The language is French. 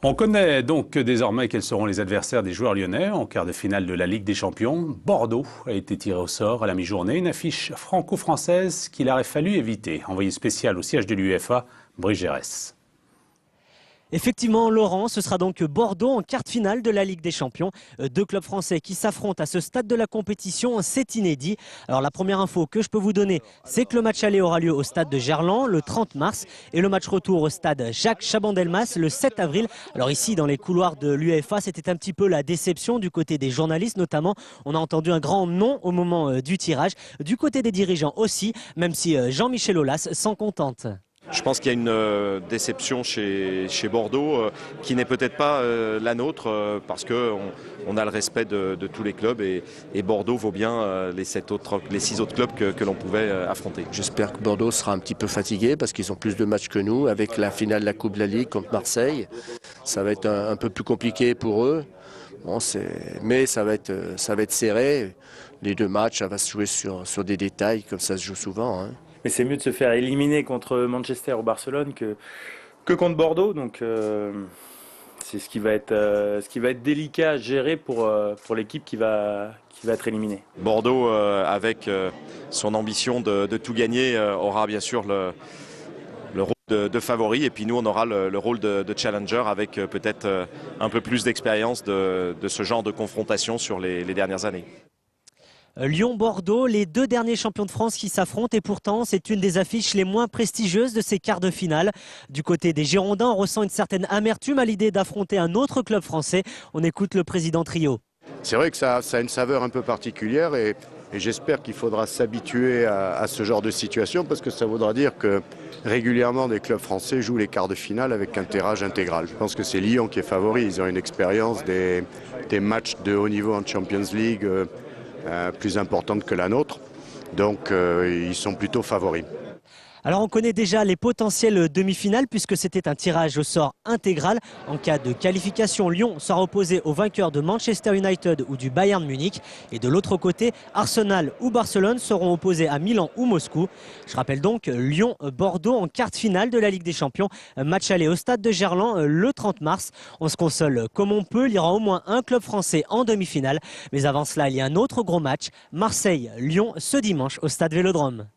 On connaît donc désormais quels seront les adversaires des joueurs lyonnais en quart de finale de la Ligue des Champions. Bordeaux a été tiré au sort à la mi-journée, une affiche franco-française qu'il aurait fallu éviter. Envoyé spécial au siège de l'UEFA, Brice Gérès. Effectivement, Laurent, ce sera donc Bordeaux en quart de finale de la Ligue des Champions. Deux clubs français qui s'affrontent à ce stade de la compétition, c'est inédit. Alors la première info que je peux vous donner, c'est que le match aller aura lieu au stade de Gerland le 30 mars et le match retour au stade Jacques Chaban-Delmas le 7 avril. Alors ici, dans les couloirs de l'UEFA, c'était un petit peu la déception du côté des journalistes notamment. On a entendu un grand non au moment du tirage. Du côté des dirigeants aussi, même si Jean-Michel Aulas s'en contente. Je pense qu'il y a une déception chez Bordeaux qui n'est peut-être pas la nôtre parce qu'on a le respect de tous les clubs et Bordeaux vaut bien les 6 autres clubs que l'on pouvait affronter. J'espère que Bordeaux sera un petit peu fatigué parce qu'ils ont plus de matchs que nous avec la finale de la Coupe de la Ligue contre Marseille. Ça va être un peu plus compliqué pour eux. Bon, mais ça va être serré. Les deux matchs, ça va se jouer sur des détails comme ça se joue souvent. Hein. Mais c'est mieux de se faire éliminer contre Manchester ou Barcelone que contre Bordeaux. Donc c'est ce qui va être délicat à gérer pour l'équipe qui va être éliminée. Bordeaux, avec son ambition de tout gagner, aura bien sûr le rôle de favori. Et puis nous, on aura le rôle de challenger avec peut-être un peu plus d'expérience de ce genre de confrontation sur les dernières années. Lyon-Bordeaux, les deux derniers champions de France qui s'affrontent et pourtant c'est une des affiches les moins prestigieuses de ces quarts de finale. Du côté des Girondins, on ressent une certaine amertume à l'idée d'affronter un autre club français. On écoute le président Trio. C'est vrai que ça a une saveur un peu particulière et j'espère qu'il faudra s'habituer à ce genre de situation parce que ça voudra dire que régulièrement des clubs français jouent les quarts de finale avec un tirage intégral. Je pense que c'est Lyon qui est favori, ils ont une expérience des matchs de haut niveau en Champions League plus importante que la nôtre, donc ils sont plutôt favoris. Alors on connaît déjà les potentielles demi-finales puisque c'était un tirage au sort intégral. En cas de qualification, Lyon sera opposé au vainqueur de Manchester United ou du Bayern Munich. Et de l'autre côté, Arsenal ou Barcelone seront opposés à Milan ou Moscou. Je rappelle donc Lyon-Bordeaux en quart de finale de la Ligue des Champions. Match aller au stade de Gerland le 30 mars. On se console comme on peut. Il y aura au moins un club français en demi-finale. Mais avant cela, il y a un autre gros match. Marseille-Lyon ce dimanche au stade Vélodrome.